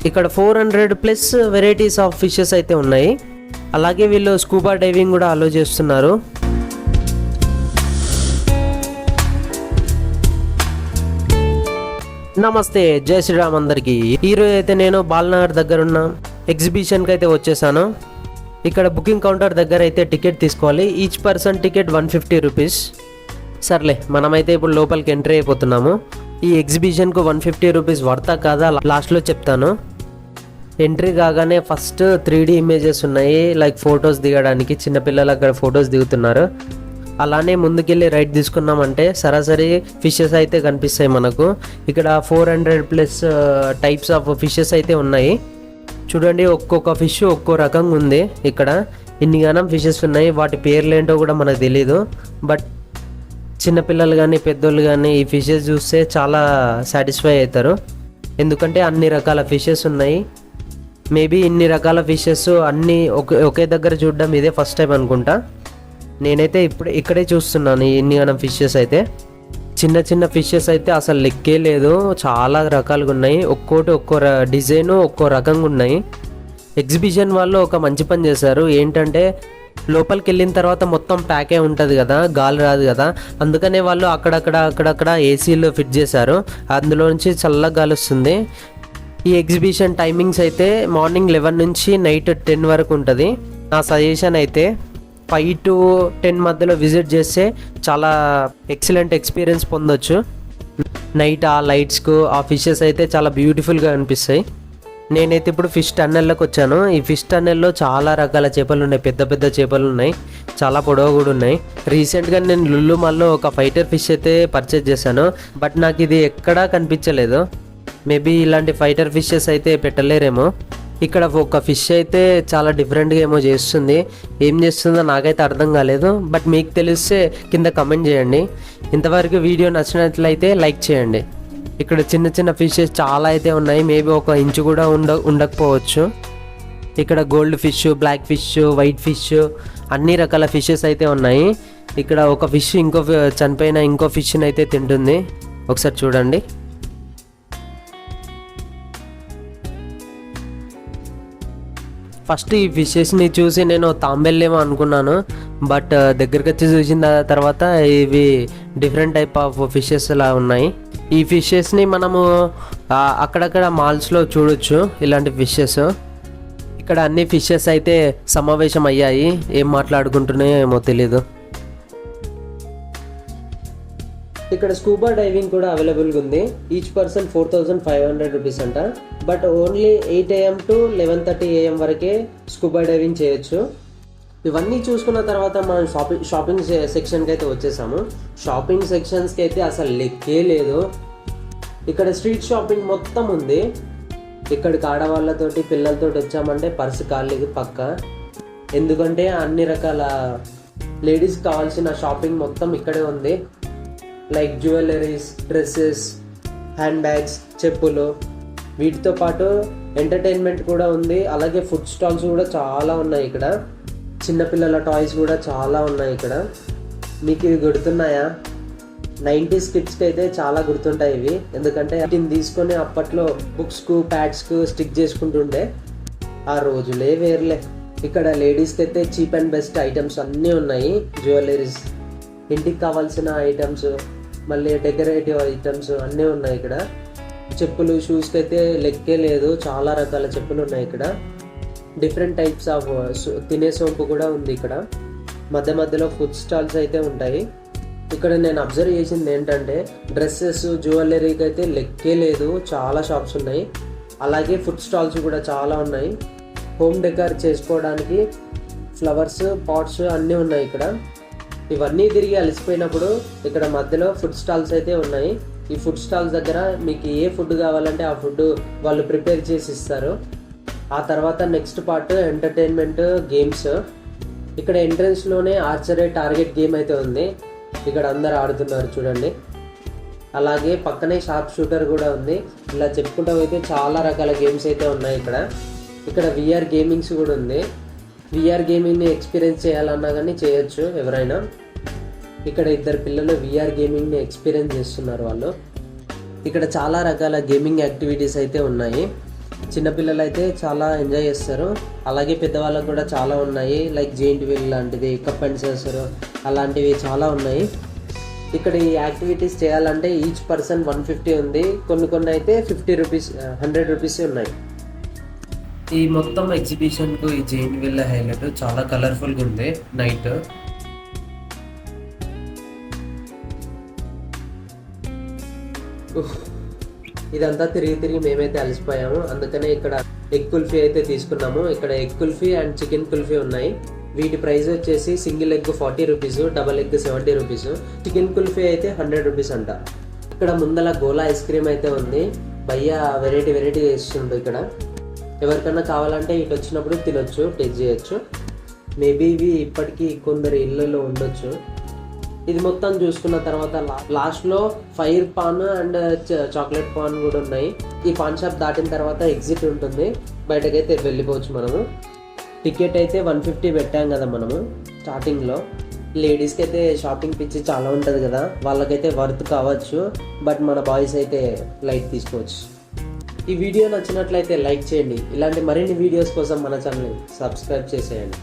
ఇక్కడ 400+ varieties of fishes అయితే ఉన్నాయి. అలాగే వీళ్ళు స్కూబా డైవింగ్ కూడా అలో చేస్తున్నారు. నమస్తే, జై శ్రీరామ్ అందరికీ. ఈరోజు అయితే నేను బాలనగర్ దగ్గర ఉన్న ఎగ్జిబిషన్కి అయితే వచ్చేసాను. ఇక్కడ బుకింగ్ కౌంటర్ దగ్గర అయితే టికెట్ తీసుకోవాలి. Each person ticket 150 rupees. సర్లే, మనమైతే ఇప్పుడు లోపలికి ఎంట్రీ అయిపోతున్నాము. ఈ ఎగ్జిబిషన్కు 150 రూపీస్ వర్తా కాదా లాస్ట్లో చెప్తాను. ఎంట్రీ కాగానే ఫస్ట్ 3D ఇమేజెస్ ఉన్నాయి, లైక్ ఫొటోస్ దిగడానికి. చిన్నపిల్లలు అక్కడ ఫొటోస్ దిగుతున్నారు. అలానే ముందుకెళ్ళి రైట్ తీసుకున్నామంటే సరాసరి ఫిషెస్ అయితే కనిపిస్తాయి మనకు. ఇక్కడ 400+ టైప్స్ ఆఫ్ ఫిషెస్ అయితే ఉన్నాయి. చూడండి, ఒక్కొక్క ఫిష్ ఒక్కో రకంగా ఉంది. ఇక్కడ ఇన్ని గానం ఫిషెస్ ఉన్నాయి. వాటి పేర్లు ఏంటో కూడా మనకు తెలీదు. బట్ చిన్నపిల్లలు కానీ పెద్దోళ్ళు కానీ ఈ ఫిషెస్ చూస్తే చాలా సాటిస్ఫై అవుతారు. ఎందుకంటే అన్ని రకాల ఫిషెస్ ఉన్నాయి. మేబీ ఇన్ని రకాల ఫిషెస్ అన్నీ ఒకే దగ్గర చూడడం ఇదే ఫస్ట్ టైం అనుకుంటా. నేనైతే ఇక్కడే చూస్తున్నాను ఇన్ని గానం ఫిషెస్ అయితే. చిన్న చిన్న ఫిషెస్ అయితే అసలు లెక్కే లేదు, చాలా రకాలుగా ఉన్నాయి. ఒక్కో డిజైను ఒక్కో రకంగా ఉన్నాయి. ఎగ్జిబిషన్ వాళ్ళు ఒక మంచి పని చేశారు. ఏంటంటే లోపలికి వెళ్ళిన తర్వాత మొత్తం ప్యాకే ఉంటుంది కదా, గాలి రాదు కదా. అందుకనే వాళ్ళు అక్కడక్కడ ఏసీలు ఫిట్ చేశారు. అందులో నుంచి చల్లగా గాలి వస్తుంది. ఈ ఎగ్జిబిషన్ టైమింగ్స్ అయితే మార్నింగ్ 11 నుంచి నైట్ 10 వరకు ఉంటుంది. నా సజెషన్ అయితే 5 to 10 మధ్యలో విజిట్ చేస్తే చాలా ఎక్సలెంట్ ఎక్స్పీరియన్స్ పొందొచ్చు. నైట్ ఆ లైట్స్కు ఆ ఫిషెస్ అయితే చాలా బ్యూటిఫుల్గా అనిపిస్తాయి. నేనైతే ఇప్పుడు ఫిష్ టన్నెల్లోకి వచ్చాను. ఈ ఫిష్ టన్నెల్లో చాలా రకాల చేపలు ఉన్నాయి, పెద్ద పెద్ద చేపలు ఉన్నాయి, చాలా పొడవు కూడా ఉన్నాయి. రీసెంట్గా నేను లుల్లు మాల్లో ఒక ఫైటర్ ఫిష్ అయితే పర్చేజ్ చేశాను. బట్ నాకు ఇది ఎక్కడా కనిపించలేదు. మేబీ ఇలాంటి ఫైటర్ ఫిషెస్ అయితే పెట్టలేరేమో. ఇక్కడ ఒక ఫిష్ అయితే చాలా డిఫరెంట్గా ఏమో చేస్తుంది. ఏం చేస్తుందో నాకైతే అర్థం కాలేదు. బట్ మీకు తెలిస్తే కింద కమెంట్ చేయండి. ఇంతవరకు వీడియో నచ్చినట్లయితే లైక్ చేయండి. ఇక్కడ చిన్న చిన్న ఫిషెస్ చాలా అయితే ఉన్నాయి. మేబీ 1 ఇంచు కూడా ఉండకపోవచ్చు. ఇక్కడ gold fish, black fish, white fish, అన్ని రకాల ఫిషెస్ అయితే ఉన్నాయి. ఇక్కడ ఒక ఫిష్ చనిపోయిన ఇంకో ఫిష్ని అయితే తింటుంది. ఒకసారి చూడండి. ఫస్ట్ ఈ ఫిషెస్ని చూసి నేను తాంబెల్లేమో అనుకున్నాను. బట్ దగ్గరికి వచ్చి చూసిన తర్వాత ఇవి డిఫరెంట్ టైప్ ఆఫ్ ఫిషెస్ లా ఉన్నాయి. ఈ ఫిషెస్ని మనము అక్కడక్కడ మాల్స్లో చూడొచ్చు, ఇలాంటి ఫిషెస్. ఇక్కడ అన్ని ఫిషెస్ అయితే సమావేశం అయ్యాయి. ఏం మాట్లాడుకుంటున్నాయో ఏమో తెలీదు. ఇక్కడ స్కూబా డైవింగ్ కూడా అవైలబుల్గా ఉంది. ఈచ్ పర్సన్ 4500 రూపీస్ అంట. But only 8 AM to 11:30 AM వరకే స్కూబా డైవింగ్ చేయొచ్చు. ఇవన్నీ చూసుకున్న తర్వాత మనం షాపింగ్ సెక్షన్కి అయితే వచ్చేసాము. షాపింగ్ సెక్షన్స్కి అయితే అసలు లెక్కే లేదు. ఇక్కడ స్ట్రీట్ షాపింగ్ మొత్తం ఉంది. ఇక్కడికి ఆడవాళ్ళతోటి పిల్లలతోటి వచ్చామంటే పర్సు ఖాళీకి పక్క. ఎందుకంటే అన్ని రకాల లేడీస్ కావాల్సిన షాపింగ్ మొత్తం ఇక్కడే ఉంది. Like jewelleries, dresses, hand bags, చెప్పులు, వీటితో పాటు ఎంటర్టైన్మెంట్ కూడా ఉంది. అలాగే ఫుడ్ స్టాల్స్ కూడా చాలా ఉన్నాయి. ఇక్కడ చిన్నపిల్లల టాయ్స్ కూడా చాలా ఉన్నాయి. ఇక్కడ మీకు ఇవి గుర్తున్నాయా? 90s కిడ్స్కి అయితే చాలా గుర్తుంటాయి ఇవి. ఎందుకంటే వీటిని తీసుకొని అప్పట్లో బుక్స్కు, ప్యాడ్స్కు స్టిక్ చేసుకుంటుండే. ఆ రోజులే వేర్లే. ఇక్కడ లేడీస్కి అయితే చీప్ అండ్ బెస్ట్ ఐటమ్స్ అన్నీ ఉన్నాయి. జ్యువెలరీస్, ఇంటికి కావాల్సిన ఐటమ్స్, మళ్ళీ డెకరేటివ్ ఐటమ్స్ అన్నీ ఉన్నాయి. ఇక్కడ చెప్పులు, షూస్కి అయితే లెక్కే లేదు. చాలా రకాల చెప్పులు ఉన్నాయి. ఇక్కడ డిఫరెంట్ టైప్స్ ఆఫ్ తినే సోంపు కూడా ఉంది. ఇక్కడ మధ్య మధ్యలో ఫుడ్ స్టాల్స్ అయితే ఉంటాయి. ఇక్కడ నేను అబ్జర్వ్ చేసింది ఏంటంటే డ్రెస్సెస్, జ్యువెలరీకి అయితే లెక్కే లేదు. చాలా షాప్స్ ఉన్నాయి. అలాగే ఫుడ్ స్టాల్స్ కూడా చాలా ఉన్నాయి. హోమ్ డెకర్ చేసుకోవడానికి ఫ్లవర్స్, పాట్స్ అన్నీ ఉన్నాయి. ఇక్కడ ఇవన్నీ తిరిగి అలసిపోయినప్పుడు ఇక్కడ మధ్యలో ఫుడ్ స్టాల్స్ అయితే ఉన్నాయి. ఈ ఫుడ్ స్టాల్స్ దగ్గర మీకు ఏ ఫుడ్ కావాలంటే ఆ ఫుడ్ వాళ్ళు ప్రిపేర్ చేసి ఇస్తారు. ఆ తర్వాత నెక్స్ట్ పార్ట్ ఎంటర్టైన్మెంట్, గేమ్స్. ఇక్కడ ఎంట్రన్స్లోనే ఆర్చరీ టార్గెట్ గేమ్ అయితే ఉంది. ఇక్కడ అందరు ఆడుతున్నారు చూడండి. అలాగే పక్కనే షార్ప్ షూటర్ కూడా ఉంది. ఇలా చెప్పుకుంటూ అయితే చాలా రకాల గేమ్స్ అయితే ఉన్నాయి. ఇక్కడ VR గేమింగ్స్ కూడా ఉంది. VR గేమింగ్ని ఎక్స్పీరియన్స్ చేయాలన్నా కానీ చేయొచ్చు ఎవరైనా. ఇక్కడ 2 పిల్లలు VR గేమింగ్ని ఎక్స్పీరియన్స్ చేస్తున్నారు వాళ్ళు. ఇక్కడ చాలా రకాల గేమింగ్ యాక్టివిటీస్ అయితే ఉన్నాయి. చిన్నపిల్లలు అయితే చాలా ఎంజాయ్ చేస్తారు. అలాగే పెద్దవాళ్ళకు కూడా చాలా ఉన్నాయి, లైక్ జెయింట్ వీల్ లాంటిది, కప్ అండ్ సర్సర్ అలాంటివి చాలా ఉన్నాయి. ఇక్కడ ఈ యాక్టివిటీస్ చేయాలంటే ఈచ్ పర్సన్ 150 ఉంది. కొన్ని అయితే 50 రూపీస్ 100 రూపీస్ ఉన్నాయి. ఈ మొత్తం ఎగ్జిబిషన్కు ఈ జెయింట్ వీల్ హైలైట్ చాలా కలర్ఫుల్గా ఉంది. నైట్ ఇదంతా తిరిగి మేమైతే అలసిపోయాము. అందుకనే ఇక్కడ ఎగ్ కుల్ఫీ అయితే తీసుకున్నాము. ఇక్కడ egg kulfi and chicken kulfi ఉన్నాయి. వీటి ప్రైస్ వచ్చేసి single egg 40 rupees, double egg 70 rupees, chicken kulfi అయితే 100 రూపీస్ అంట. ఇక్కడ ముందల గోలా ఐస్ క్రీమ్ అయితే ఉంది. భయ్య వెరైటీ చేస్తుంది ఇక్కడ. ఎవరికన్నా కావాలంటే ఇటు వచ్చినప్పుడు తినొచ్చు, టేస్ట్ చేయొచ్చు. మేబీ ఇవి ఇప్పటికీ కొందరు ఇళ్ళలో ఉండొచ్చు. ఇది మొత్తం చూసుకున్న తర్వాత లాస్ట్లో fire pan and chocolate pan కూడా ఉన్నాయి. ఈ పాన్ షాప్ దాటిన తర్వాత ఎగ్జిట్ ఉంటుంది, బయటకైతే వెళ్ళిపోవచ్చు మనము. టికెట్ అయితే 150 పెట్టాం కదా మనము స్టార్టింగ్లో. లేడీస్కి అయితే షాపింగ్ పిచ్చి చాలా ఉంటుంది కదా, వాళ్ళకైతే వర్త్ కావచ్చు. బట్ మన బాయ్స్ అయితే లైట్ తీసుకోవచ్చు. ఈ వీడియో నచ్చినట్లయితే లైక్ చేయండి. ఇలాంటి మరిన్ని వీడియోస్ కోసం మన ఛానల్ని సబ్స్క్రైబ్ చేసేయండి.